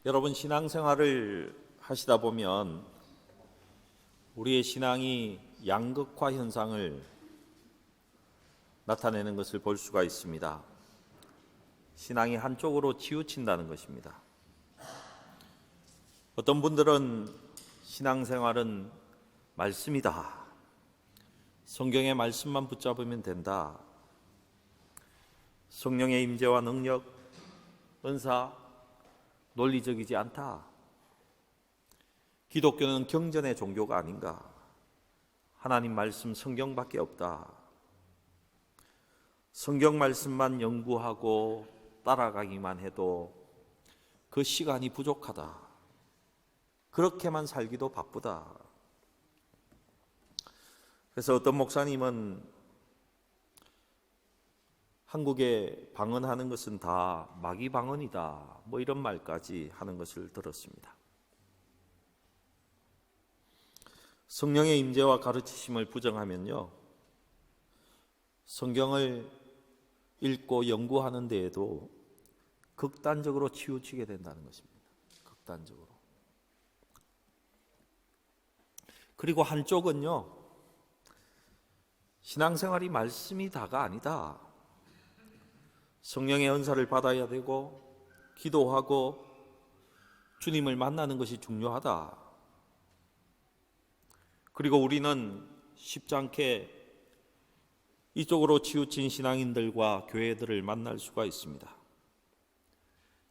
여러분, 신앙생활을 하시다 보면 우리의 신앙이 양극화 현상을 나타내는 것을 볼 수가 있습니다. 신앙이 한쪽으로 치우친다는 것입니다. 어떤 분들은 신앙생활은 말씀이다, 성경의 말씀만 붙잡으면 된다, 성령의 임재와 능력, 은사, 논리적이지 않다, 기독교는 경전의 종교가 아닌가, 하나님 말씀 성경밖에 없다, 성경 말씀만 연구하고 따라가기만 해도 그 시간이 부족하다, 그렇게만 살기도 바쁘다. 그래서 어떤 목사님은 한국에 방언하는 것은 다 마귀 방언이다, 뭐 이런 말까지 하는 것을 들었습니다. 성령의 임재와 가르치심을 부정하면요, 성경을 읽고 연구하는 데에도 극단적으로 치우치게 된다는 것입니다. 극단적으로. 그리고 한쪽은요, 신앙생활이 말씀이 다가 아니다, 성령의 은사를 받아야 되고 기도하고 주님을 만나는 것이 중요하다. 그리고 우리는 쉽지 않게 이쪽으로 치우친 신앙인들과 교회들을 만날 수가 있습니다.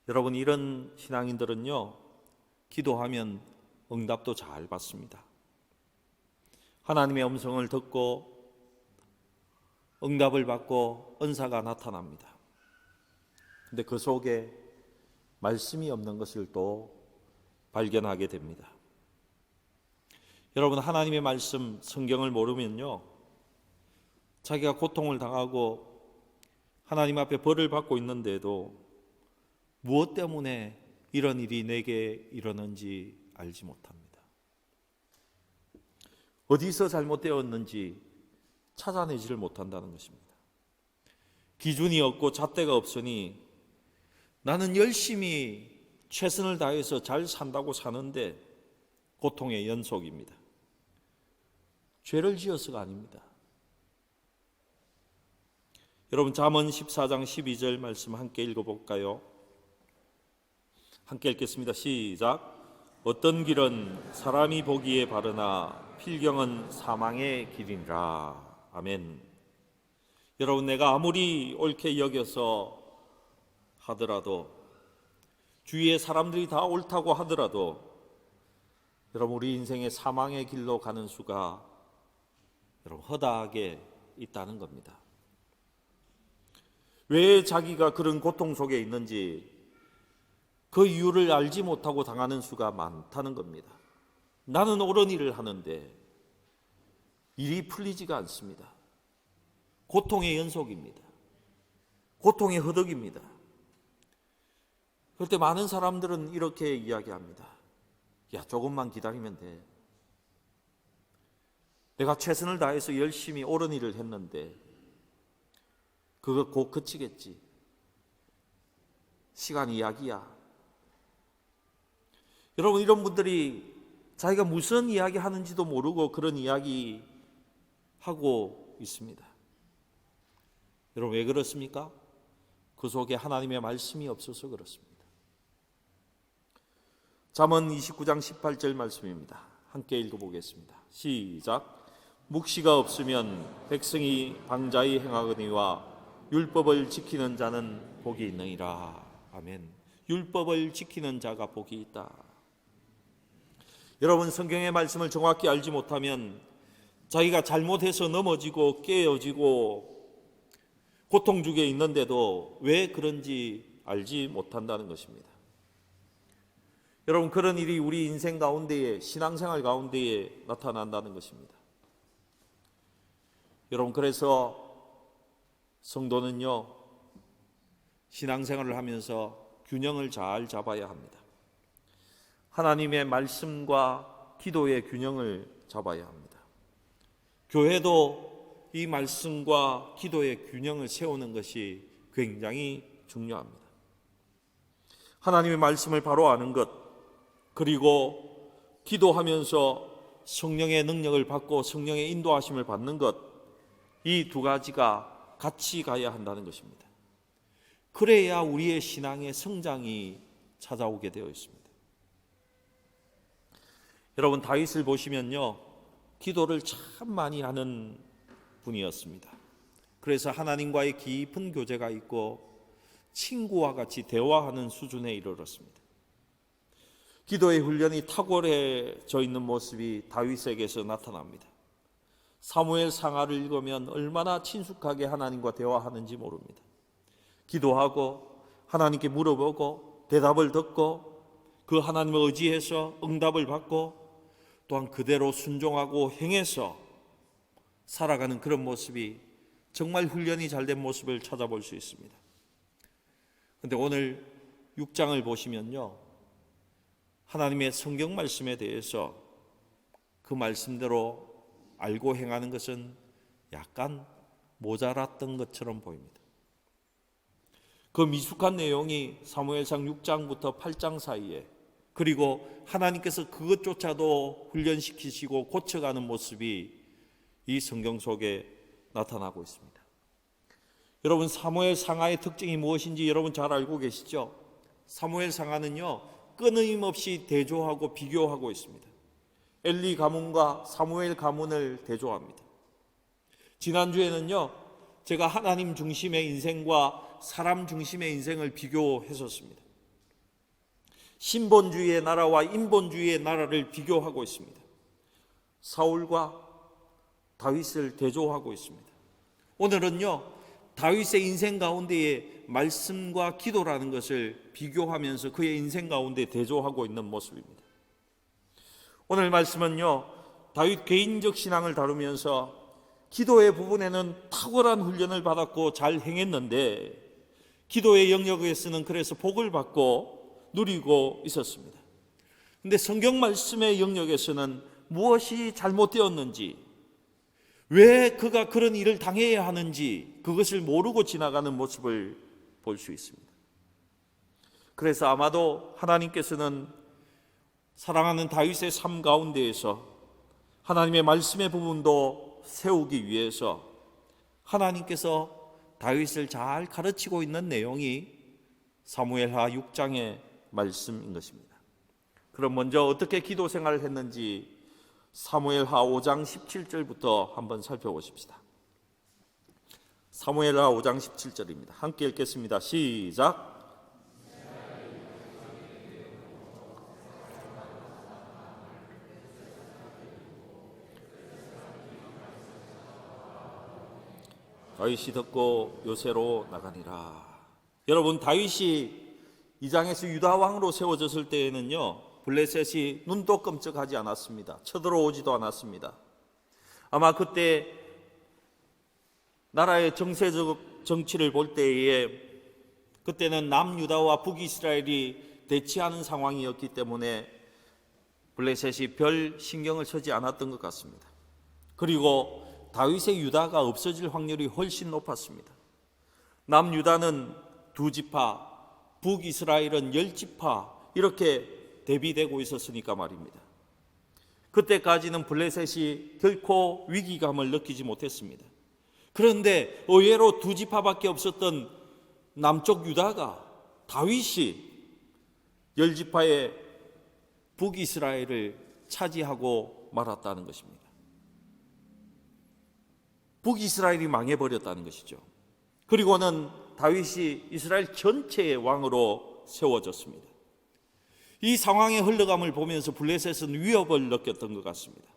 여러분, 이런 신앙인들은요, 기도하면 응답도 잘 받습니다. 하나님의 음성을 듣고 응답을 받고 은사가 나타납니다. 근데 그 속에 말씀이 없는 것을 또 발견하게 됩니다. 여러분, 하나님의 말씀, 성경을 모르면요, 자기가 고통을 당하고 하나님 앞에 벌을 받고 있는데도 무엇 때문에 이런 일이 내게 일어났는지 알지 못합니다. 어디서 잘못되었는지 찾아내지를 못한다는 것입니다. 기준이 없고 잣대가 없으니 나는 열심히 최선을 다해서 잘 산다고 사는데 고통의 연속입니다. 죄를 지어서가 아닙니다. 여러분, 잠언 14장 12절 말씀 함께 읽어볼까요? 함께 읽겠습니다. 시작. 어떤 길은 사람이 보기에 바르나 필경은 사망의 길이니라. 아멘. 여러분, 내가 아무리 옳게 여겨서 하더라도, 주위의 사람들이 다 옳다고 하더라도, 여러분, 우리 인생의 사망의 길로 가는 수가 여러분 허다하게 있다는 겁니다. 왜 자기가 그런 고통 속에 있는지 그 이유를 알지 못하고 당하는 수가 많다는 겁니다. 나는 옳은 일을 하는데 일이 풀리지가 않습니다. 고통의 연속입니다. 고통의 허덕입니다. 그럴 때 많은 사람들은 이렇게 이야기합니다. 야, 조금만 기다리면 돼. 내가 최선을 다해서 열심히 옳은 일을 했는데 그거 곧 그치겠지. 시간이 약이야. 여러분, 이런 분들이 자기가 무슨 이야기 하는지도 모르고 그런 이야기 하고 있습니다. 여러분, 왜 그렇습니까? 그 속에 하나님의 말씀이 없어서 그렇습니다. 잠언 29장 18절 말씀입니다. 함께 읽어보겠습니다. 시작. 묵시가 없으면 백성이 방자히 행하거니와 율법을 지키는 자는 복이 있느니라. 아멘. 율법을 지키는 자가 복이 있다. 여러분, 성경의 말씀을 정확히 알지 못하면 자기가 잘못해서 넘어지고 깨어지고 고통 중에 있는데도 왜 그런지 알지 못한다는 것입니다. 여러분, 그런 일이 우리 인생 가운데에, 신앙생활 가운데에 나타난다는 것입니다. 여러분, 그래서 성도는요, 신앙생활을 하면서 균형을 잘 잡아야 합니다. 하나님의 말씀과 기도의 균형을 잡아야 합니다. 교회도 이 말씀과 기도의 균형을 세우는 것이 굉장히 중요합니다. 하나님의 말씀을 바로 아는 것, 그리고 기도하면서 성령의 능력을 받고 성령의 인도하심을 받는 것, 이 두 가지가 같이 가야 한다는 것입니다. 그래야 우리의 신앙의 성장이 찾아오게 되어 있습니다. 여러분, 다윗을 보시면요, 기도를 참 많이 하는 분이었습니다. 그래서 하나님과의 깊은 교제가 있고 친구와 같이 대화하는 수준에 이르렀습니다. 기도의 훈련이 탁월해져 있는 모습이 다윗에게서 나타납니다. 사무엘 상하를 읽으면 얼마나 친숙하게 하나님과 대화하는지 모릅니다. 기도하고 하나님께 물어보고 대답을 듣고 그 하나님을 의지해서 응답을 받고 또한 그대로 순종하고 행해서 살아가는 그런 모습이 정말 훈련이 잘된 모습을 찾아볼 수 있습니다. 그런데 오늘 6장을 보시면요, 하나님의 성경 말씀에 대해서 그 말씀대로 알고 행하는 것은 약간 모자랐던 것처럼 보입니다. 그 미숙한 내용이 사무엘상 6장부터 8장 사이에, 그리고 하나님께서 그것조차도 훈련시키시고 고쳐가는 모습이 이 성경 속에 나타나고 있습니다. 여러분, 사무엘 상하의 특징이 무엇인지 여러분 잘 알고 계시죠? 사무엘 상하는요, 끊임없이 대조하고 비교하고 있습니다. 엘리 가문과 사무엘 가문을 대조합니다. 지난주에는요, 제가 하나님 중심의 인생과 사람 중심의 인생을 비교했었습니다. 신본주의의 나라와 인본주의의 나라를 비교하고 있습니다. 사울과 다윗을 대조하고 있습니다. 오늘은요, 다윗의 인생 가운데의 말씀과 기도라는 것을 비교하면서 그의 인생 가운데 대조하고 있는 모습입니다. 오늘 말씀은요, 다윗 개인적 신앙을 다루면서 기도의 부분에는 탁월한 훈련을 받았고 잘 행했는데 기도의 영역에서는 그래서 복을 받고 누리고 있었습니다. 그런데 성경 말씀의 영역에서는 무엇이 잘못되었는지, 왜 그가 그런 일을 당해야 하는지 그것을 모르고 지나가는 모습을 볼 수 있습니다. 그래서 아마도 하나님께서는 사랑하는 다윗의 삶 가운데에서 하나님의 말씀의 부분도 세우기 위해서 하나님께서 다윗을 잘 가르치고 있는 내용이 사무엘하 6장의 말씀인 것입니다. 그럼 먼저 어떻게 기도 생활을 했는지 사무엘하 5장 17절부터 한번 살펴보십시다. 사무엘하 5장 17절입니다. 함께 읽겠습니다. 시작. 다윗이 듣고 요새로 나가니라. 여러분, 다윗이 이 장에서 유다 왕으로 세워졌을 때에는요, 블레셋이 눈도 끔찍하지 않았습니다. 쳐들어오지도 않았습니다. 아마 그때 나라의 정세적 정치를 볼 때에 그때는 남유다와 북이스라엘이 대치하는 상황이었기 때문에 블레셋이 별 신경을 쓰지 않았던 것 같습니다. 그리고 다윗의 유다가 없어질 확률이 훨씬 높았습니다. 남유다는 2지파, 북이스라엘은 10지파 이렇게 대비되고 있었으니까 말입니다. 그때까지는 블레셋이 결코 위기감을 느끼지 못했습니다. 그런데 의외로 2지파밖에 없었던 남쪽 유다가 다윗이 10지파의 북이스라엘을 차지하고 말았다는 것입니다. 북이스라엘이 망해버렸다는 것이죠. 그리고는 다윗이 이스라엘 전체의 왕으로 세워졌습니다. 이 상황의 흘러감을 보면서 블레셋은 위협을 느꼈던 것 같습니다.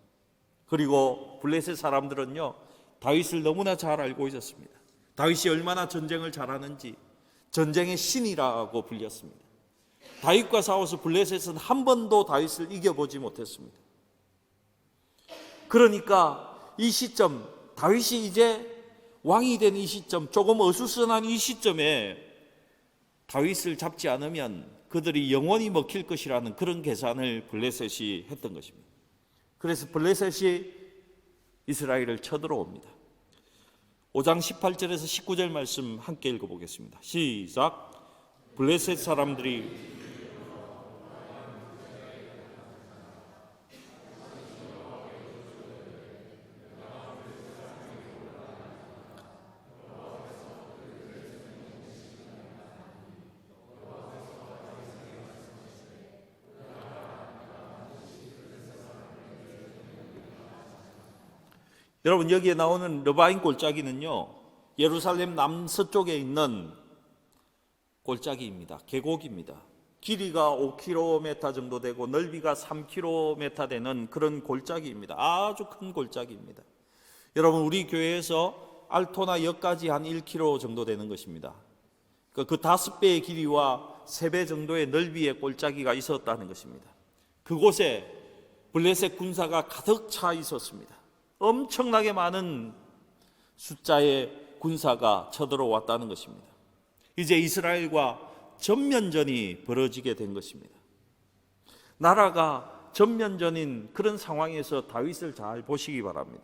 그리고 블레셋 사람들은요, 다윗을 너무나 잘 알고 있었습니다. 다윗이 얼마나 전쟁을 잘하는지 전쟁의 신이라고 불렸습니다. 다윗과 싸워서 블레셋은 한 번도 다윗을 이겨보지 못했습니다. 그러니까 이 시점, 다윗이 이제 왕이 된 이 시점, 조금 어수선한 이 시점에 다윗을 잡지 않으면 그들이 영원히 먹힐 것이라는 그런 계산을 블레셋이 했던 것입니다. 그래서 블레셋이 이스라엘을 쳐들어옵니다. 5장 18절에서 19절 말씀 함께 읽어보겠습니다. 시작. 블레셋 사람들이 여러분, 여기에 나오는 르바임 골짜기는요, 예루살렘 남서쪽에 있는 골짜기입니다. 계곡입니다. 길이가 5km 정도 되고 넓이가 3km 되는 그런 골짜기입니다. 아주 큰 골짜기입니다. 여러분, 우리 교회에서 알토나 역까지 한 1km 정도 되는 것입니다. 그 5배의 길이와 3배 정도의 넓이의 골짜기가 있었다는 것입니다. 그곳에 블레셋 군사가 가득 차 있었습니다. 엄청나게 많은 숫자의 군사가 쳐들어왔다는 것입니다. 이제 이스라엘과 전면전이 벌어지게 된 것입니다. 나라가 전면전인 그런 상황에서 다윗을 잘 보시기 바랍니다.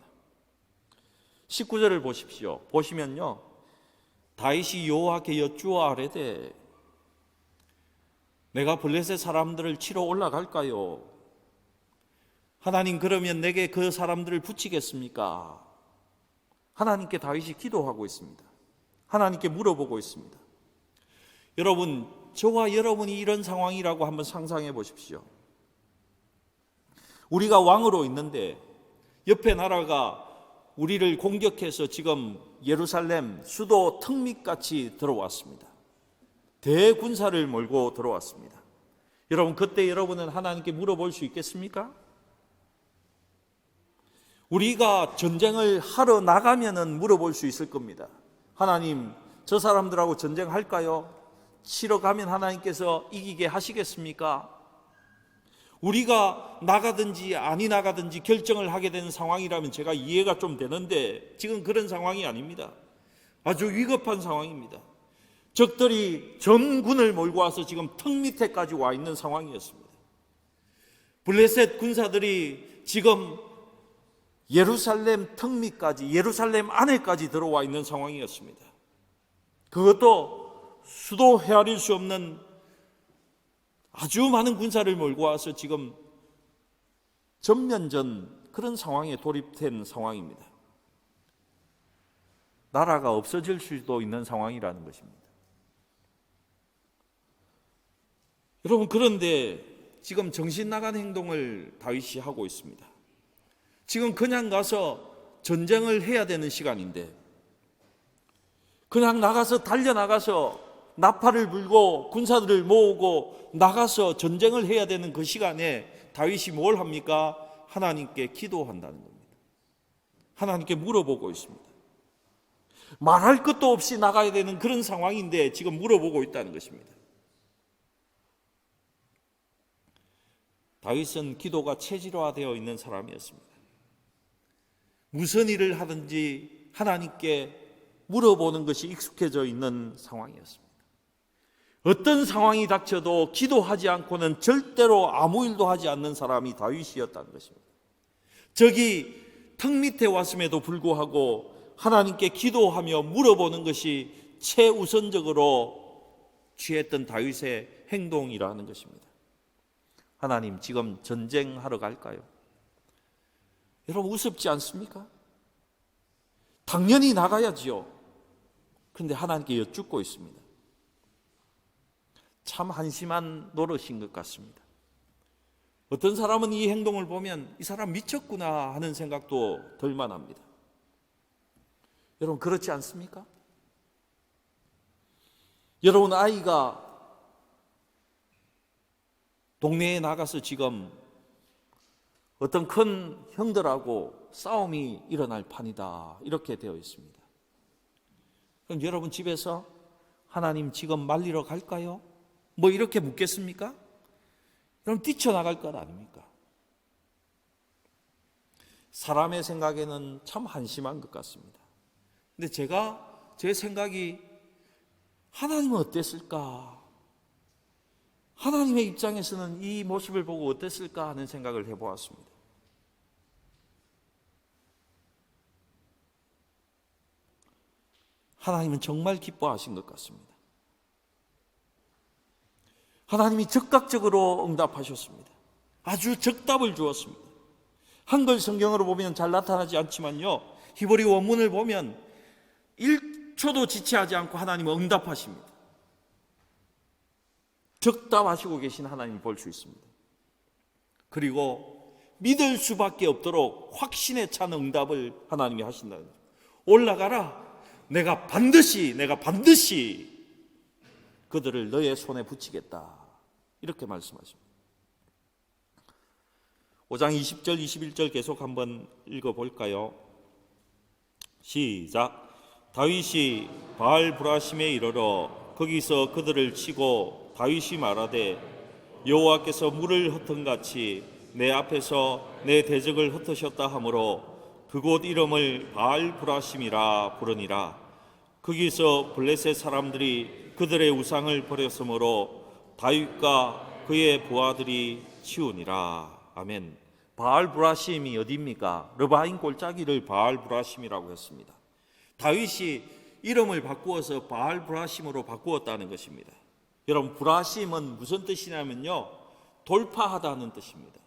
19절을 보십시오. 보시면요, 다윗이 여호와께 여쭈어 아뢰되 내가 블레셋 사람들을 치러 올라갈까요? 하나님, 그러면 내게 그 사람들을 붙이겠습니까? 하나님께 다윗이 기도하고 있습니다. 하나님께 물어보고 있습니다. 여러분, 저와 여러분이 이런 상황이라고 한번 상상해 보십시오. 우리가 왕으로 있는데 옆에 나라가 우리를 공격해서 지금 예루살렘 수도 턱 밑같이 들어왔습니다. 대군사를 몰고 들어왔습니다. 여러분, 그때 여러분은 하나님께 물어볼 수 있겠습니까? 우리가 전쟁을 하러 나가면은 물어볼 수 있을 겁니다. 하나님, 저 사람들하고 전쟁할까요? 치러 가면 하나님께서 이기게 하시겠습니까? 우리가 나가든지 아니 나가든지 결정을 하게 되는 상황이라면 제가 이해가 좀 되는데 지금 그런 상황이 아닙니다. 아주 위급한 상황입니다. 적들이 전군을 몰고 와서 지금 턱 밑에까지 와 있는 상황이었습니다. 블레셋 군사들이 지금 예루살렘 턱 밑까지, 예루살렘 안에까지 들어와 있는 상황이었습니다. 그것도 수도 헤아릴 수 없는 아주 많은 군사를 몰고 와서 지금 전면전 그런 상황에 돌입된 상황입니다. 나라가 없어질 수도 있는 상황이라는 것입니다. 여러분, 그런데 지금 정신 나간 행동을 다윗이 하고 있습니다. 지금 그냥 가서 전쟁을 해야 되는 시간인데 그냥 나가서 달려나가서 나팔을 불고 군사들을 모으고 나가서 전쟁을 해야 되는 그 시간에 다윗이 뭘 합니까? 하나님께 기도한다는 겁니다. 하나님께 물어보고 있습니다. 말할 것도 없이 나가야 되는 그런 상황인데 지금 물어보고 있다는 것입니다. 다윗은 기도가 체질화되어 있는 사람이었습니다. 무슨 일을 하든지 하나님께 물어보는 것이 익숙해져 있는 상황이었습니다. 어떤 상황이 닥쳐도 기도하지 않고는 절대로 아무 일도 하지 않는 사람이 다윗이었다는 것입니다. 적이 턱 밑에 왔음에도 불구하고 하나님께 기도하며 물어보는 것이 최우선적으로 취했던 다윗의 행동이라는 것입니다. 하나님, 지금 전쟁하러 갈까요? 여러분, 우습지 않습니까? 당연히 나가야지요. 그런데 하나님께 여쭙고 있습니다. 참 한심한 노릇인 것 같습니다. 어떤 사람은 이 행동을 보면 이 사람 미쳤구나 하는 생각도 들만합니다. 여러분, 그렇지 않습니까? 여러분, 아이가 동네에 나가서 지금 어떤 큰 형들하고 싸움이 일어날 판이다 이렇게 되어 있습니다. 그럼 여러분, 집에서 하나님 지금 말리러 갈까요? 뭐 이렇게 묻겠습니까? 그럼 뛰쳐나갈 것 아닙니까? 사람의 생각에는 참 한심한 것 같습니다. 근데 제 생각이 하나님은 어땠을까? 하나님의 입장에서는 이 모습을 보고 어땠을까 하는 생각을 해보았습니다. 하나님은 정말 기뻐하신 것 같습니다. 하나님이 즉각적으로 응답하셨습니다. 아주 적답을 주었습니다. 한글 성경으로 보면 잘 나타나지 않지만요, 히브리 원문을 보면 1초도 지체하지 않고 하나님은 응답하십니다. 적답하시고 계신 하나님을 볼 수 있습니다. 그리고 믿을 수밖에 없도록 확신에 찬 응답을 하나님이 하신다는 거예요. 올라가라. 내가 반드시 그들을 너의 손에 붙이겠다. 이렇게 말씀하십니다. 5장 20절 21절 계속 한번 읽어볼까요? 시작. 다윗이 바알브라심에 이르러 거기서 그들을 치고 다윗이 말하되 여호와께서 물을 흩은같이 내 앞에서 내 대적을 흩으셨다 하므로 그곳 이름을 바알브라심이라 부르니라. 거기서 블레셋 사람들이 그들의 우상을 버렸으므로 다윗과 그의 부하들이 치우니라. 아멘. 바알브라심이 어디입니까? 르바임 골짜기를 바알브라심이라고 했습니다. 다윗이 이름을 바꾸어서 바알브라심으로 바꾸었다는 것입니다. 여러분, 브라심은 무슨 뜻이냐면요, 돌파하다는 뜻입니다.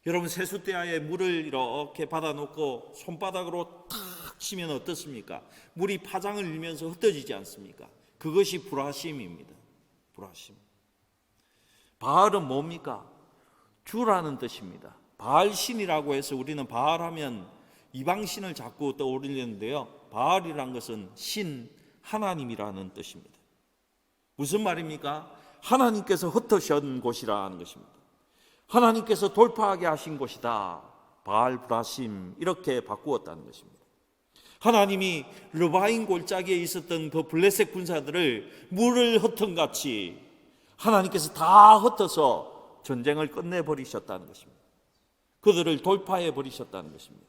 여러분, 세숫대야에 물을 이렇게 받아놓고 손바닥으로 탁 치면 어떻습니까? 물이 파장을 일면서 흩어지지 않습니까? 그것이 브라심입니다. 브라심. 바알은 뭡니까? 주라는 뜻입니다. 바알신이라고 해서 우리는 바알하면 이방신을 자꾸 떠올리는데요, 바알이란 것은 신, 하나님이라는 뜻입니다. 무슨 말입니까? 하나님께서 흩으신 곳이라는 것입니다. 하나님께서 돌파하게 하신 곳이다. 바알브라심, 이렇게 바꾸었다는 것입니다. 하나님이 르바임 골짜기에 있었던 그 블레셋 군사들을 물을 흩은 같이 하나님께서 다 흩어서 전쟁을 끝내버리셨다는 것입니다. 그들을 돌파해 버리셨다는 것입니다.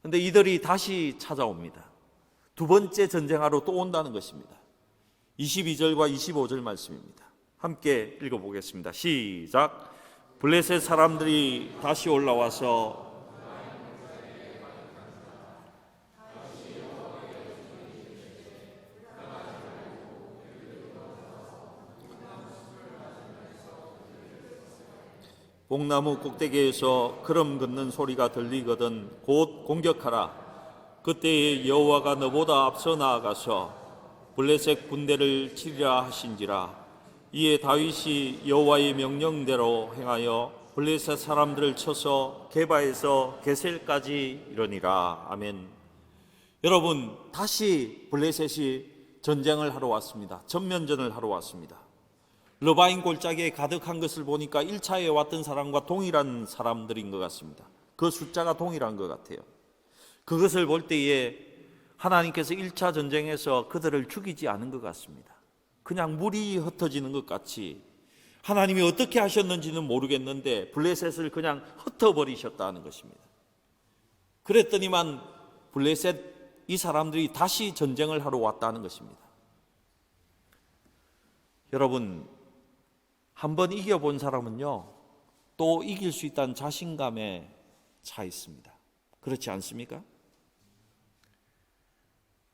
그런데 이들이 다시 찾아옵니다. 두 번째 전쟁하러 또 온다는 것입니다. 22절과 25절 말씀입니다. 함께 읽어보겠습니다. 시작. 블레셋 사람들이 다시 올라와서 뽕나무 꼭대기에서 그름 긋는 소리가 들리거든 곧 공격하라. 그때에 여호와가 너보다 앞서 나아가서 블레셋 군대를 치리라 하신지라. 이에 다윗이 여호와의 명령대로 행하여 블레셋 사람들을 쳐서 게바에서 게셀까지 이르니라. 아멘. 여러분, 다시 블레셋이 전쟁을 하러 왔습니다. 전면전을 하러 왔습니다. 르바임 골짜기에 가득한 것을 보니까 1차에 왔던 사람과 동일한 사람들인 것 같습니다. 그 숫자가 동일한 것 같아요. 그것을 볼 때에 하나님께서 1차 전쟁에서 그들을 죽이지 않은 것 같습니다. 그냥 물이 흩어지는 것 같이 하나님이 어떻게 하셨는지는 모르겠는데 블레셋을 그냥 흩어버리셨다는 것입니다. 그랬더니만 블레셋 이 사람들이 다시 전쟁을 하러 왔다는 것입니다. 여러분, 한번 이겨본 사람은요, 또 이길 수 있다는 자신감에 차 있습니다. 그렇지 않습니까?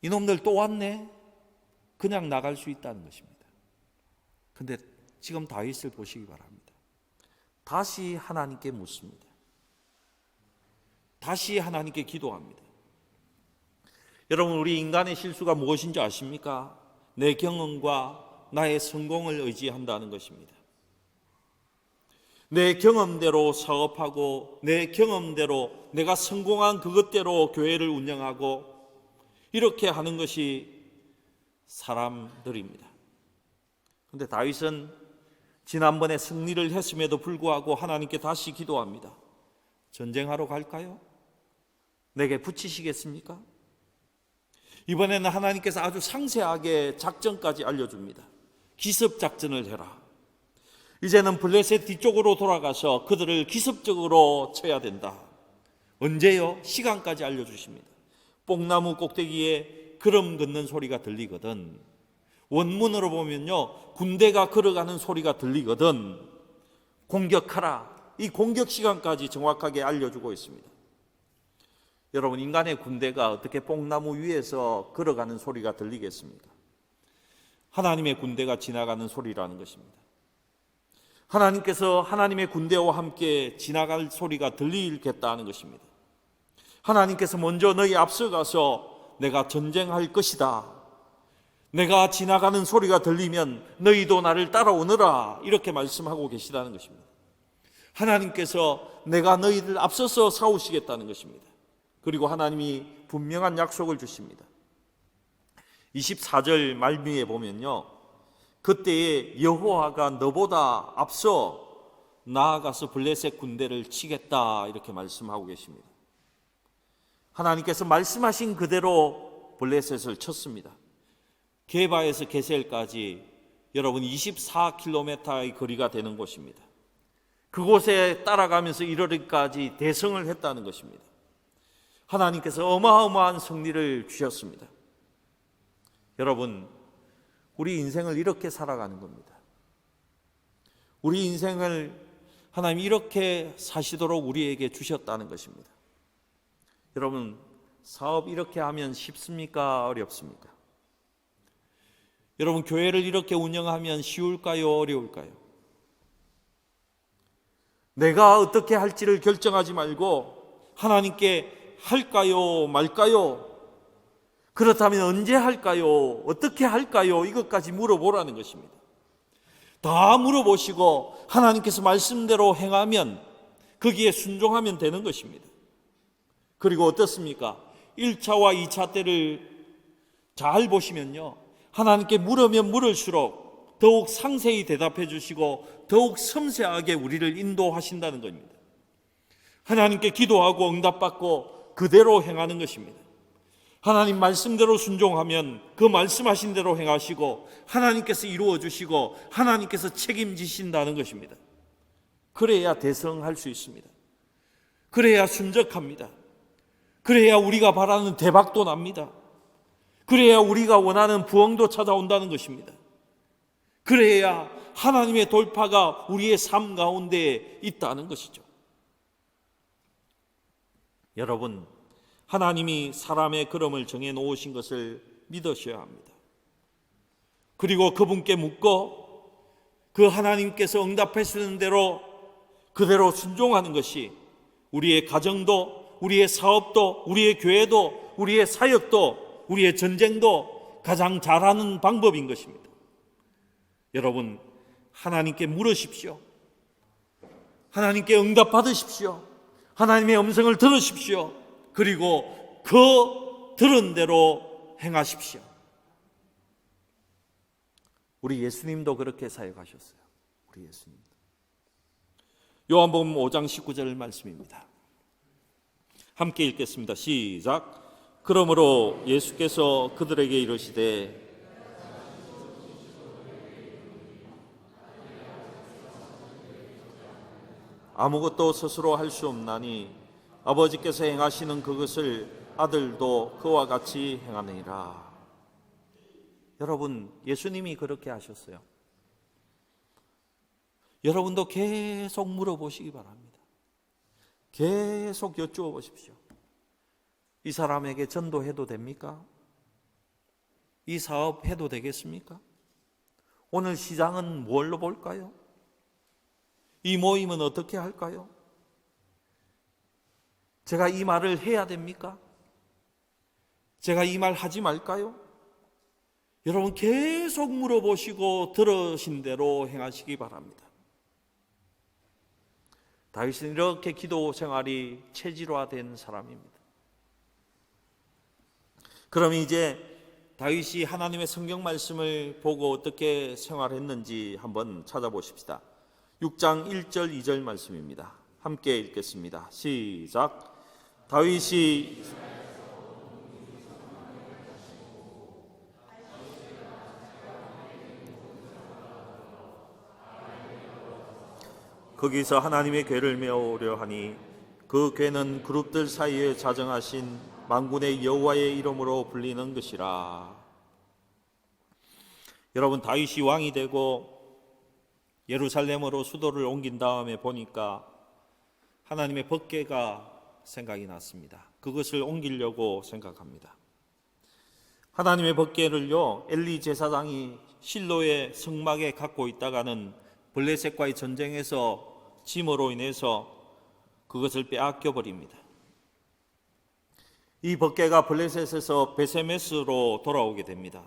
이놈들 또 왔네? 그냥 나갈 수 있다는 것입니다. 근데 지금 다윗을 보시기 바랍니다. 다시 하나님께 묻습니다. 다시 하나님께 기도합니다. 여러분, 우리 인간의 실수가 무엇인지 아십니까? 내 경험과 나의 성공을 의지한다는 것입니다. 내 경험대로 사업하고 내 경험대로 내가 성공한 그것대로 교회를 운영하고 이렇게 하는 것이 사람들입니다. 그런데 다윗은 지난번에 승리를 했음에도 불구하고 하나님께 다시 기도합니다. 전쟁하러 갈까요? 내게 붙이시겠습니까? 이번에는 하나님께서 아주 상세하게 작전까지 알려줍니다. 기습작전을 해라. 이제는 블레셋 뒤쪽으로 돌아가서 그들을 기습적으로 쳐야 된다. 언제요? 시간까지 알려주십니다. 뽕나무 꼭대기에 그름 긋는 소리가 들리거든. 원문으로 보면요, 군대가 걸어가는 소리가 들리거든 공격하라. 이 공격 시간까지 정확하게 알려주고 있습니다. 여러분, 인간의 군대가 어떻게 뽕나무 위에서 걸어가는 소리가 들리겠습니까? 하나님의 군대가 지나가는 소리라는 것입니다. 하나님께서 하나님의 군대와 함께 지나갈 소리가 들리겠다는 것입니다. 하나님께서 먼저 너희 앞서가서 내가 전쟁할 것이다. 내가 지나가는 소리가 들리면 너희도 나를 따라오너라. 이렇게 말씀하고 계시다는 것입니다. 하나님께서 내가 너희를 앞서서 싸우시겠다는 것입니다. 그리고 하나님이 분명한 약속을 주십니다. 24절 말미에 보면요, 그때에 여호와가 너보다 앞서 나아가서 블레셋 군대를 치겠다 이렇게 말씀하고 계십니다. 하나님께서 말씀하신 그대로 블레셋을 쳤습니다. 게바에서 게셀까지 여러분 24km의 거리가 되는 곳입니다. 그곳에 따라가면서 이르기까지 대성을 했다는 것입니다. 하나님께서 어마어마한 승리를 주셨습니다. 여러분, 우리 인생을 이렇게 살아가는 겁니다. 우리 인생을 하나님이 이렇게 사시도록 우리에게 주셨다는 것입니다. 여러분, 사업 이렇게 하면 쉽습니까? 어렵습니까? 여러분, 교회를 이렇게 운영하면 쉬울까요? 어려울까요? 내가 어떻게 할지를 결정하지 말고 하나님께 할까요? 말까요? 그렇다면 언제 할까요? 어떻게 할까요? 이것까지 물어보라는 것입니다. 다 물어보시고 하나님께서 말씀대로 행하면 거기에 순종하면 되는 것입니다. 그리고 어떻습니까? 1차와 2차 때를 잘 보시면요, 하나님께 물으면 물을수록 더욱 상세히 대답해 주시고 더욱 섬세하게 우리를 인도하신다는 겁니다. 하나님께 기도하고 응답받고 그대로 행하는 것입니다. 하나님 말씀대로 순종하면 그 말씀하신 대로 행하시고 하나님께서 이루어 주시고 하나님께서 책임지신다는 것입니다. 그래야 대성할 수 있습니다. 그래야 순적합니다. 그래야 우리가 바라는 대박도 납니다. 그래야 우리가 원하는 부흥도 찾아온다는 것입니다. 그래야 하나님의 돌파가 우리의 삶 가운데 있다는 것이죠. 여러분, 하나님이 사람의 걸음을 정해 놓으신 것을 믿으셔야 합니다. 그리고 그분께 묻고 그 하나님께서 응답하시는 대로 그대로 순종하는 것이 우리의 가정도, 우리의 사업도, 우리의 교회도, 우리의 사역도, 우리의 전쟁도 가장 잘하는 방법인 것입니다. 여러분, 하나님께 물으십시오. 하나님께 응답 받으십시오. 하나님의 음성을 들으십시오. 그리고 그 들은 대로 행하십시오. 우리 예수님도 그렇게 사역하셨어요. 우리 예수님도. 요한복음 5장 19절 말씀입니다. 함께 읽겠습니다. 시작. 그러므로 예수께서 그들에게 이르시되 아무것도 스스로 할 수 없나니 아버지께서 행하시는 그것을 아들도 그와 같이 행하느니라. 여러분, 예수님이 그렇게 하셨어요. 여러분도 계속 물어보시기 바랍니다. 계속 여쭈어 보십시오. 이 사람에게 전도해도 됩니까? 이 사업 해도 되겠습니까? 오늘 시장은 뭘로 볼까요? 이 모임은 어떻게 할까요? 제가 이 말을 해야 됩니까? 제가 이 말 하지 말까요? 여러분, 계속 물어보시고 들으신 대로 행하시기 바랍니다. 다윗은 이렇게 기도 생활이 체질화된 사람입니다. 그럼 이제 다윗이 하나님의 성경 말씀을 보고 어떻게 생활했는지 한번 찾아보십시다. 6장 1절 2절 말씀입니다. 함께 읽겠습니다. 시작. 다윗이 거기서 하나님의 궤를 메우려 하니 그 궤는 그룹들 사이에 자정하신 만군의 여호와의 이름으로 불리는 것이라. 여러분, 다윗이 왕이 되고 예루살렘으로 수도를 옮긴 다음에 보니까 하나님의 법궤가 생각이 났습니다. 그것을 옮기려고 생각합니다. 하나님의 법궤를요, 엘리 제사장이 실로의 성막에 갖고 있다가는 블레셋과의 전쟁에서 짐으로 인해서 그것을 빼앗겨 버립니다. 이 법궤가 블레셋에서 베세메스로 돌아오게 됩니다.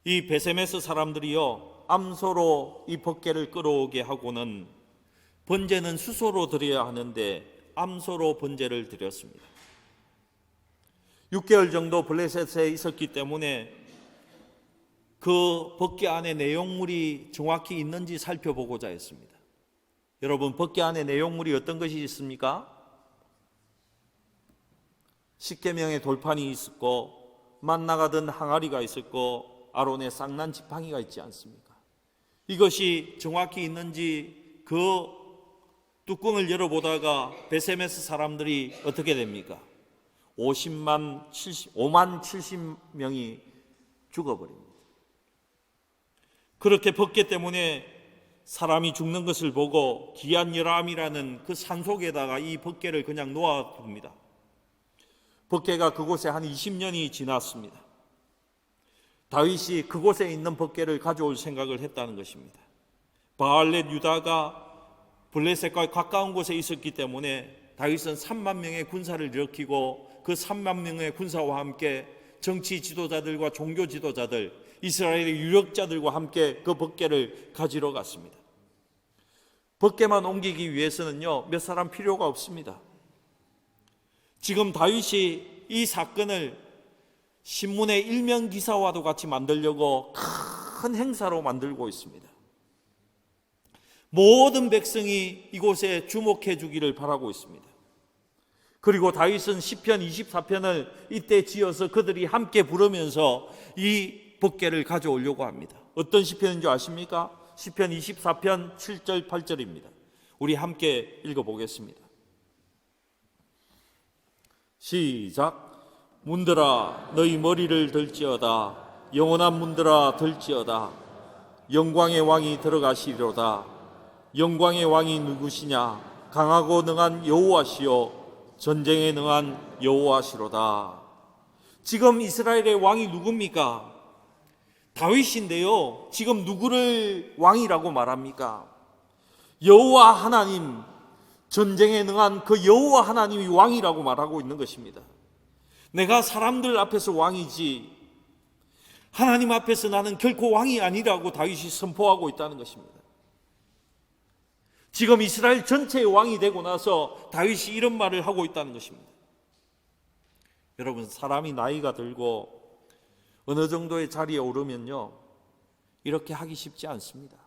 이 베세메스 사람들이요, 암소로 이 법궤를 끌어오게 하고는 번제는 수소로 드려야 하는데 암소로 번제를 드렸습니다. 6개월 정도 블레셋에 있었기 때문에 그 법궤 안에 내용물이 정확히 있는지 살펴보고자 했습니다. 여러분, 법궤 안에 내용물이 어떤 것이 있습니까? 십계명의 돌판이 있었고 만나가 든 항아리가 있었고 아론의 쌍난 지팡이가 있지 않습니까? 이것이 정확히 있는지 그 뚜껑을 열어보다가 베세메스 사람들이 어떻게 됩니까? 5만 70명이 죽어버립니다. 그렇게 법궤 때문에 사람이 죽는 것을 보고 기한 열암이라는 그 산속에다가 이 법궤를 그냥 놓아둡니다. 법궤가 그곳에 한 20년이 지났습니다. 다윗이 그곳에 있는 법궤를 가져올 생각을 했다는 것입니다. 바알렛 유다가 블레셋과 가까운 곳에 있었기 때문에 다윗은 3만 명의 군사를 일으키고 그 3만 명의 군사와 함께 정치 지도자들과 종교 지도자들, 이스라엘의 유력자들과 함께 그 법궤를 가지러 갔습니다. 법궤만 옮기기 위해서는요, 몇 사람 필요가 없습니다. 지금 다윗이 이 사건을 신문의 일면 기사와도 같이 만들려고 큰 행사로 만들고 있습니다. 모든 백성이 이곳에 주목해 주기를 바라고 있습니다. 그리고 다윗은 시편 24편을 이때 지어서 그들이 함께 부르면서 이 법궤를 가져오려고 합니다. 어떤 시편인지 아십니까? 시편 24편 7절 8절입니다. 우리 함께 읽어보겠습니다. 시작. 문들아 너희 머리를 들지어다. 영원한 문들아 들지어다. 영광의 왕이 들어가시리로다. 영광의 왕이 누구시냐? 강하고 능한 여호와시요 전쟁에 능한 여호와시로다. 지금 이스라엘의 왕이 누굽니까? 다윗인데요, 지금 누구를 왕이라고 말합니까? 여호와 하나님, 전쟁에 능한 그 여호와 하나님이 왕이라고 말하고 있는 것입니다. 내가 사람들 앞에서 왕이지 하나님 앞에서 나는 결코 왕이 아니라고 다윗이 선포하고 있다는 것입니다. 지금 이스라엘 전체의 왕이 되고 나서 다윗이 이런 말을 하고 있다는 것입니다. 여러분, 사람이 나이가 들고 어느 정도의 자리에 오르면요, 이렇게 하기 쉽지 않습니다.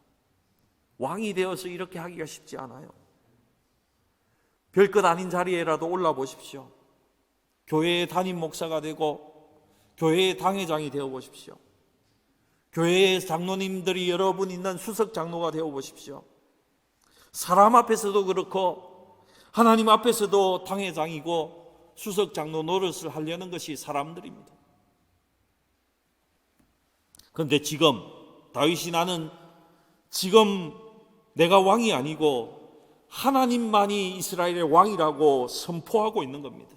왕이 되어서 이렇게 하기가 쉽지 않아요. 별것 아닌 자리에라도 올라 보십시오. 교회의 담임 목사가 되고 교회의 당회장이 되어 보십시오. 교회의 장로님들이 여러분 있는 수석 장로가 되어 보십시오. 사람 앞에서도 그렇고 하나님 앞에서도 당회장이고 수석 장로 노릇을 하려는 것이 사람들입니다. 그런데 지금 다윗이 나는 지금 내가 왕이 아니고 하나님만이 이스라엘의 왕이라고 선포하고 있는 겁니다.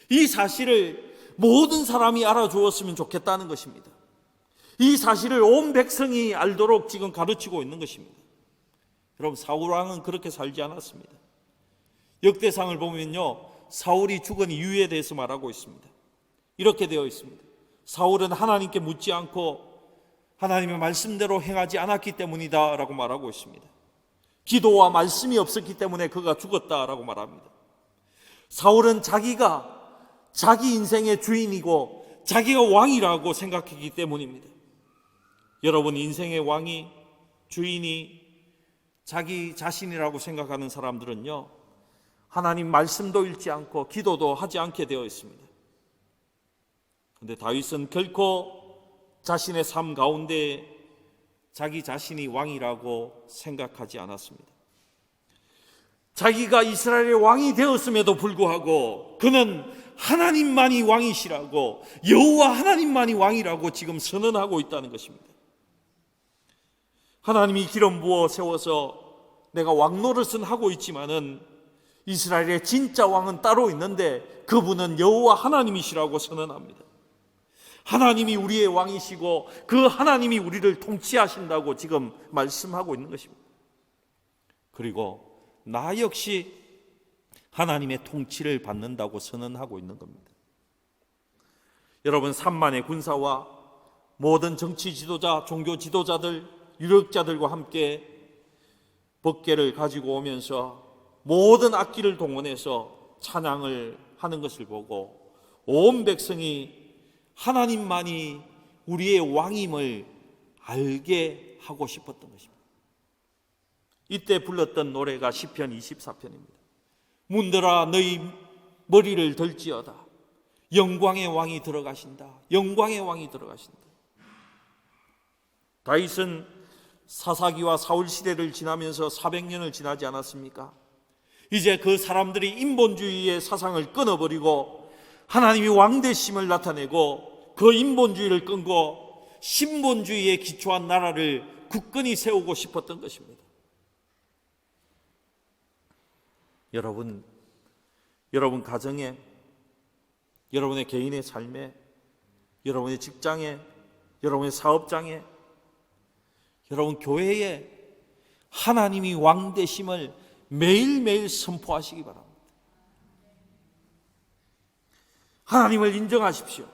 이 사실을 모든 사람이 알아주었으면 좋겠다는 것입니다. 이 사실을 온 백성이 알도록 지금 가르치고 있는 것입니다. 여러분, 사울 왕은 그렇게 살지 않았습니다. 역대상을 보면요, 사울이 죽은 이유에 대해서 말하고 있습니다. 이렇게 되어 있습니다. 사울은 하나님께 묻지 않고 하나님의 말씀대로 행하지 않았기 때문이다 라고 말하고 있습니다. 기도와 말씀이 없었기 때문에 그가 죽었다라고 말합니다. 사울은 자기가 자기 인생의 주인이고 자기가 왕이라고 생각했기 때문입니다. 여러분, 인생의 왕이, 주인이 자기 자신이라고 생각하는 사람들은요, 하나님 말씀도 읽지 않고 기도도 하지 않게 되어 있습니다. 그런데 다윗은 결코 자신의 삶 가운데 자기 자신이 왕이라고 생각하지 않았습니다. 자기가 이스라엘의 왕이 되었음에도 불구하고 그는 하나님만이 왕이시라고, 여호와 하나님만이 왕이라고 지금 선언하고 있다는 것입니다. 하나님이 기름 부어 세워서 내가 왕 노릇은 하고 있지만은 이스라엘의 진짜 왕은 따로 있는데 그분은 여호와 하나님이시라고 선언합니다. 하나님이 우리의 왕이시고 그 하나님이 우리를 통치하신다고 지금 말씀하고 있는 것입니다. 그리고 나 역시 하나님의 통치를 받는다고 선언하고 있는 겁니다. 여러분, 3만의 군사와 모든 정치 지도자, 종교 지도자들, 유력자들과 함께 법궤를 가지고 오면서 모든 악기를 동원해서 찬양을 하는 것을 보고 온 백성이 하나님만이 우리의 왕임을 알게 하고 싶었던 것입니다. 이때 불렀던 노래가 시편 24편입니다. 문들아 너희 머리를 들지어다. 영광의 왕이 들어가신다. 영광의 왕이 들어가신다. 다윗은 사사기와 사울 시대를 지나면서 400년을 지나지 않았습니까? 이제 그 사람들이 인본주의의 사상을 끊어버리고 하나님이 왕되심을 나타내고 그 인본주의를 끊고 신본주의에 기초한 나라를 굳건히 세우고 싶었던 것입니다. 여러분 가정에, 여러분의 개인의 삶에, 여러분의 직장에, 여러분의 사업장에, 여러분 교회에 하나님이 왕 되심을 매일매일 선포하시기 바랍니다. 하나님을 인정하십시오.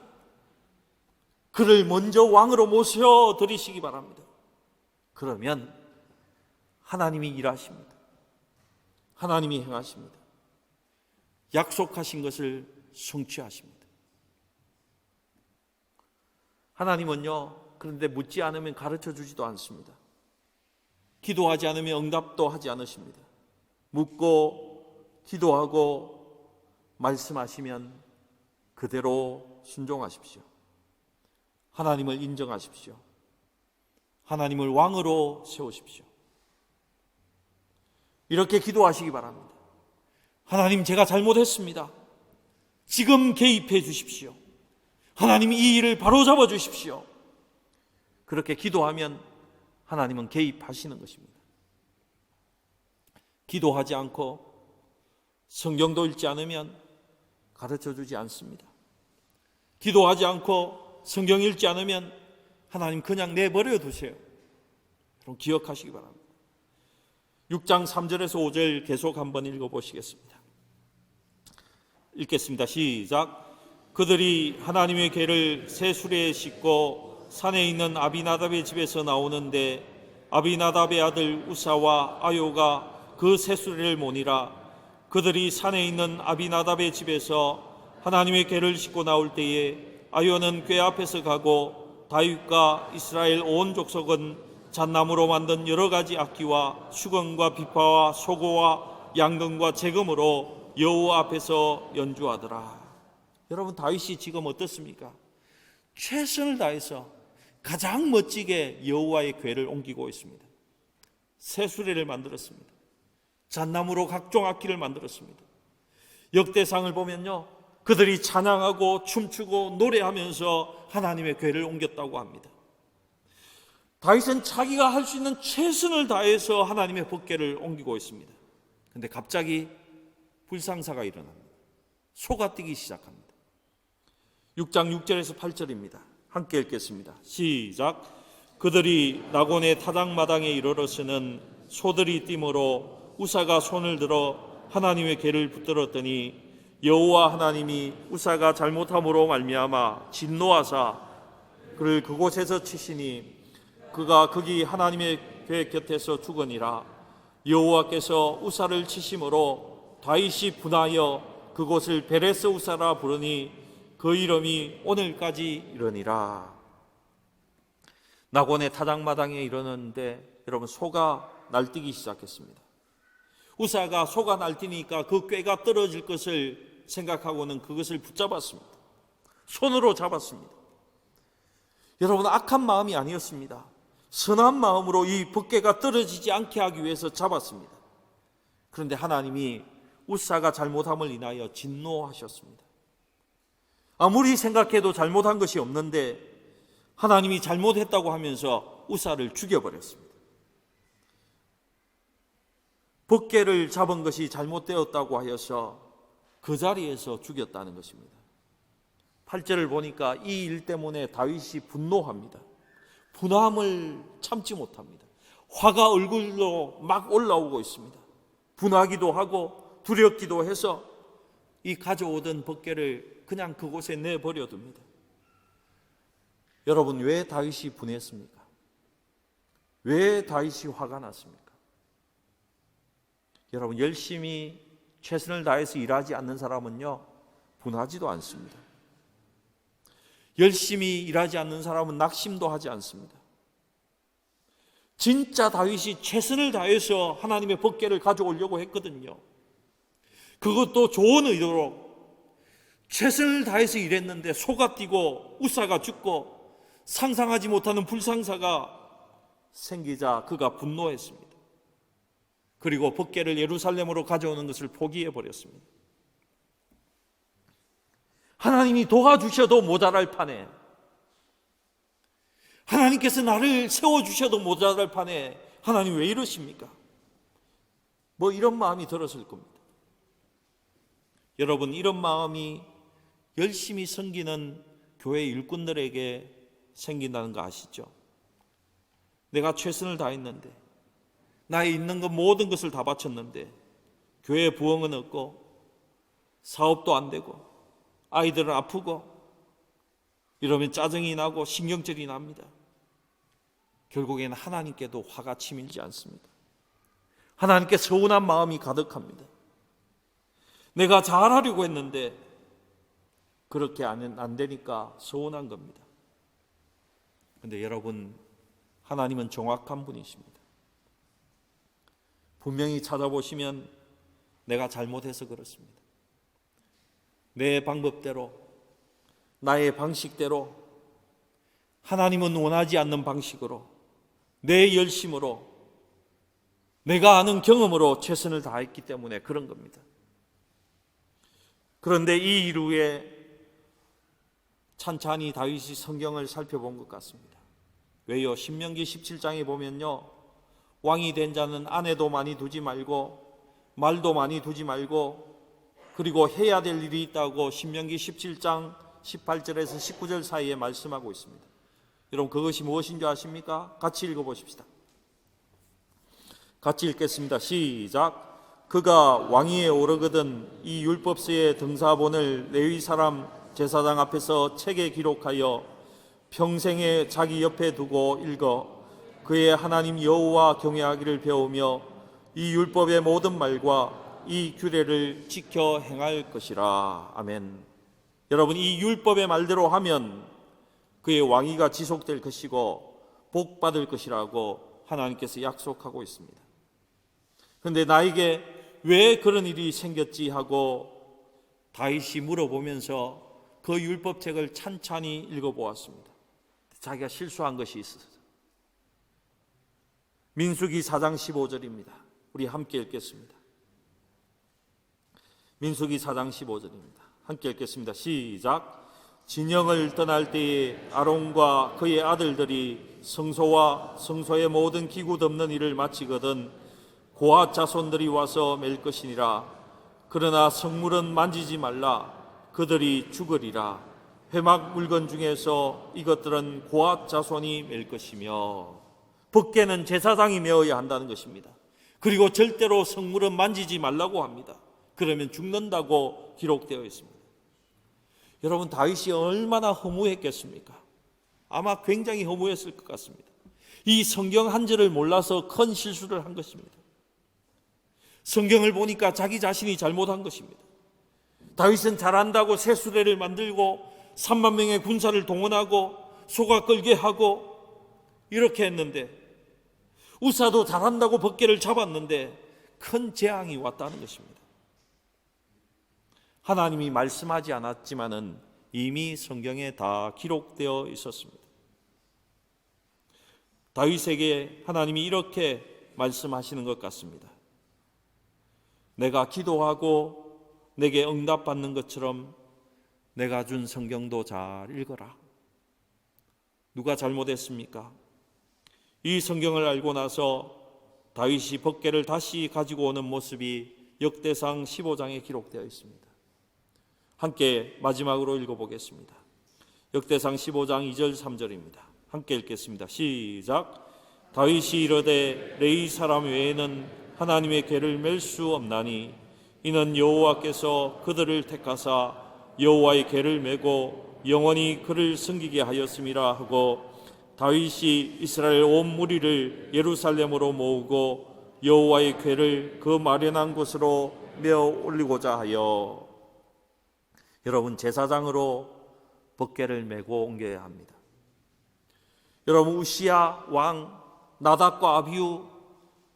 그를 먼저 왕으로 모셔드리시기 바랍니다. 그러면 하나님이 일하십니다. 하나님이 행하십니다. 약속하신 것을 성취하십니다. 하나님은요, 그런데 묻지 않으면 가르쳐 주지도 않습니다. 기도하지 않으면 응답도 하지 않으십니다. 묻고 기도하고 말씀하시면 그대로 순종하십시오. 하나님을 인정하십시오. 하나님을 왕으로 세우십시오. 이렇게 기도하시기 바랍니다. 하나님, 제가 잘못했습니다. 지금 개입해 주십시오. 하나님, 이 일을 바로잡아 주십시오. 그렇게 기도하면 하나님은 개입하시는 것입니다. 기도하지 않고 성경도 읽지 않으면 가르쳐 주지 않습니다. 기도하지 않고 성경 읽지 않으면 하나님 그냥 내버려 두세요. 여러분 기억하시기 바랍니다. 6장 3절에서 5절 계속 한번 읽어보시겠습니다. 읽겠습니다. 시작. 그들이 하나님의 궤를 새 수레에 싣고 산에 있는 아비나답의 집에서 나오는데 아비나답의 아들 우사와 아요가 그 새 수레를 모니라. 그들이 산에 있는 아비나답의 집에서 하나님의 궤를 싣고 나올 때에 아요는 궤 앞에서 가고 다윗과 이스라엘 온 족속은 잣나무로 만든 여러 가지 악기와 수건과 비파와 소고와 양금과 재금으로 여호와 앞에서 연주하더라. 여러분 다윗이 지금 어떻습니까? 최선을 다해서 가장 멋지게 여호와의 궤를 옮기고 있습니다. 새 수레를 만들었습니다. 잣나무로 각종 악기를 만들었습니다. 역대상을 보면요, 그들이 찬양하고 춤추고 노래하면서 하나님의 궤를 옮겼다고 합니다. 다윗은 자기가 할 수 있는 최선을 다해서 하나님의 법궤를 옮기고 있습니다. 그런데 갑자기 불상사가 일어납니다. 소가 뛰기 시작합니다. 6장 6절에서 8절입니다. 함께 읽겠습니다. 시작. 그들이 나곤의 타작마당에 이르러서는 소들이 뛰므로 우사가 손을 들어 하나님의 궤를 붙들었더니 여호와 하나님이 우사가 잘못함으로 말미암아 진노하사 그를 그곳에서 치시니 그가 거기 하나님의 궤 곁에서 죽으니라. 여호와께서 우사를 치심으로 다윗이 분하여 그곳을 베레스 우사라 부르니 그 이름이 오늘까지 이르니라. 나곤의 타작마당에 이르는데 여러분 소가 날뛰기 시작했습니다. 우사가 소가 날뛰니까 그 꾀가 떨어질 것을 생각하고는 그것을 붙잡았습니다. 손으로 잡았습니다. 여러분 악한 마음이 아니었습니다. 선한 마음으로 이 법궤가 떨어지지 않게 하기 위해서 잡았습니다. 그런데 하나님이 우사가 잘못함을 인하여 진노하셨습니다. 아무리 생각해도 잘못한 것이 없는데 하나님이 잘못했다고 하면서 우사를 죽여버렸습니다. 법궤를 잡은 것이 잘못되었다고 하여서 그 자리에서 죽였다는 것입니다. 8절을 보니까 이 일 때문에 다윗이 분노합니다. 분함을 참지 못합니다. 화가 얼굴로 막 올라오고 있습니다. 분하기도 하고 두렵기도 해서 이 가져오던 법궤를 그냥 그곳에 내버려 둡니다. 여러분 왜 다윗이 분했습니까? 왜 다윗이 화가 났습니까? 여러분, 열심히 최선을 다해서 일하지 않는 사람은요, 분하지도 않습니다. 열심히 일하지 않는 사람은 낙심도 하지 않습니다. 진짜 다윗이 최선을 다해서 하나님의 법궤를 가져오려고 했거든요. 그것도 좋은 의도로 최선을 다해서 일했는데 소가 뛰고 우사가 죽고 상상하지 못하는 불상사가 생기자 그가 분노했습니다. 그리고 법궤를 예루살렘으로 가져오는 것을 포기해버렸습니다. 하나님이 도와주셔도 모자랄 판에, 하나님께서 나를 세워주셔도 모자랄 판에 하나님 왜 이러십니까? 뭐 이런 마음이 들었을 겁니다. 여러분, 이런 마음이 열심히 섬기는 교회 일꾼들에게 생긴다는 거 아시죠? 내가 최선을 다했는데, 나의 있는 것 모든 것을 다 바쳤는데 교회 부흥은 없고 사업도 안 되고 아이들은 아프고 이러면 짜증이 나고 신경질이 납니다. 결국에는 하나님께도 화가 치밀지 않습니다. 하나님께 서운한 마음이 가득합니다. 내가 잘하려고 했는데 그렇게 안 되니까 서운한 겁니다. 그런데 여러분, 하나님은 정확한 분이십니다. 분명히 찾아보시면 내가 잘못해서 그렇습니다. 내 방법대로, 나의 방식대로, 하나님은 원하지 않는 방식으로, 내 열심으로, 내가 아는 경험으로 최선을 다했기 때문에 그런 겁니다. 그런데 이 이후에 찬찬히 다윗이 성경을 살펴본 것 같습니다. 왜요? 신명기 17장에 보면요, 왕이 된 자는 아내도 많이 두지 말고 말도 많이 두지 말고 그리고 해야 될 일이 있다고 신명기 17장 18절에서 19절 사이에 말씀하고 있습니다. 여러분, 그것이 무엇인 줄 아십니까? 같이 읽어보십시다. 같이 읽겠습니다. 시작. 그가 왕위에 오르거든 이 율법서의 등사본을 레위 사람 제사장 앞에서 책에 기록하여 평생에 자기 옆에 두고 읽어 그의 하나님 여호와 경외하기를 배우며 이 율법의 모든 말과 이 규례를 지켜 행할 것이라. 아멘. 여러분, 이 율법의 말대로 하면 그의 왕위가 지속될 것이고 복받을 것이라고 하나님께서 약속하고 있습니다. 그런데 나에게 왜 그런 일이 생겼지 하고 다윗이 물어보면서 그 율법책을 찬찬히 읽어보았습니다. 자기가 실수한 것이 있었어요. 민수기 4장 15절입니다. 우리 함께 읽겠습니다. 민수기 4장 15절입니다. 함께 읽겠습니다. 시작. 진영을 떠날 때에 아론과 그의 아들들이 성소와 성소의 모든 기구 덮는 일을 마치거든 고핫 자손들이 와서 맬 것이니라. 그러나 성물은 만지지 말라. 그들이 죽으리라. 회막 물건 중에서 이것들은 고핫 자손이 맬 것이며, 법궤는 제사장이 메어야 한다는 것입니다. 그리고 절대로 성물은 만지지 말라고 합니다. 그러면 죽는다고 기록되어 있습니다. 여러분, 다윗이 얼마나 허무했겠습니까? 아마 굉장히 허무했을 것 같습니다. 이 성경 한 절을 몰라서 큰 실수를 한 것입니다. 성경을 보니까 자기 자신이 잘못한 것입니다. 다윗은 잘한다고 새 수레를 만들고 3만 명의 군사를 동원하고 소가 끌게 하고 이렇게 했는데, 우사도 잘한다고 법궤를 잡았는데 큰 재앙이 왔다는 것입니다. 하나님이 말씀하지 않았지만은 이미 성경에 다 기록되어 있었습니다. 다윗에게 하나님이 이렇게 말씀하시는 것 같습니다. 내가 기도하고 내게 응답받는 것처럼 내가 준 성경도 잘 읽어라. 누가 잘못했습니까? 이 성경을 알고 나서 다윗이 법궤를 다시 가지고 오는 모습이 역대상 15장에 기록되어 있습니다. 함께 마지막으로 읽어보겠습니다. 역대상 15장 2절 3절입니다. 함께 읽겠습니다. 시작. 다윗이 이르되 레위 사람 외에는 하나님의 궤를 맬 수 없나니 이는 여호와께서 그들을 택하사 여호와의 궤를 메고 영원히 그를 섬기게 하였음이라 하고, 다윗이 이스라엘 온 무리를 예루살렘으로 모으고 여호와의 궤를 그 마련한 곳으로 메어 올리고자 하여 여러분 제사장으로 법궤를 메고 옮겨야 합니다. 여러분 우시야 왕, 나답과 아비후,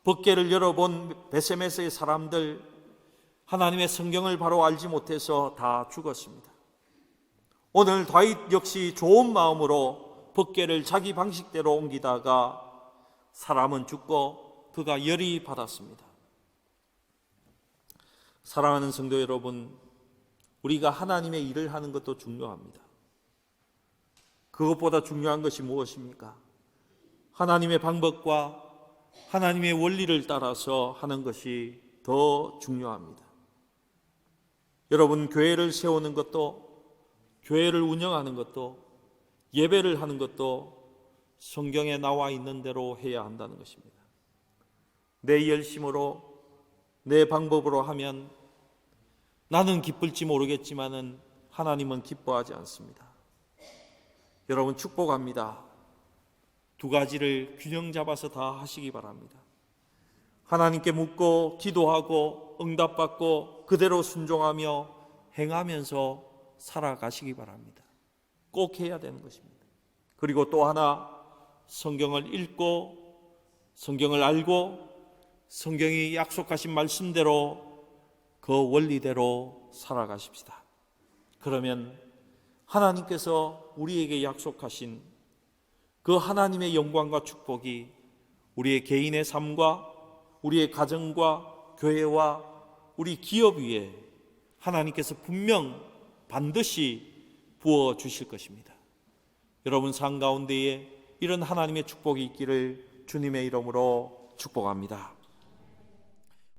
법궤를 열어본 베세메스의 사람들, 하나님의 성경을 바로 알지 못해서 다 죽었습니다. 오늘 다윗 역시 좋은 마음으로 법궤를 자기 방식대로 옮기다가 사람은 죽고 그가 열이 받았습니다. 사랑하는 성도 여러분, 우리가 하나님의 일을 하는 것도 중요합니다. 그것보다 중요한 것이 무엇입니까? 하나님의 방법과 하나님의 원리를 따라서 하는 것이 더 중요합니다. 여러분, 교회를 세우는 것도, 교회를 운영하는 것도, 예배를 하는 것도 성경에 나와 있는 대로 해야 한다는 것입니다. 내 열심으로, 내 방법으로 하면 나는 기쁠지 모르겠지만은 하나님은 기뻐하지 않습니다. 여러분 축복합니다. 두 가지를 균형 잡아서 다 하시기 바랍니다. 하나님께 묻고 기도하고 응답받고 그대로 순종하며 행하면서 살아가시기 바랍니다. 꼭 해야 되는 것입니다. 그리고 또 하나, 성경을 읽고 성경을 알고 성경이 약속하신 말씀대로 그 원리대로 살아가십시다. 그러면 하나님께서 우리에게 약속하신 그 하나님의 영광과 축복이 우리의 개인의 삶과 우리의 가정과 교회와 우리 기업 위에 하나님께서 분명 반드시 부어 주실 것입니다. 여러분 삶 가운데에 이런 하나님의 축복이 있기를 주님의 이름으로 축복합니다.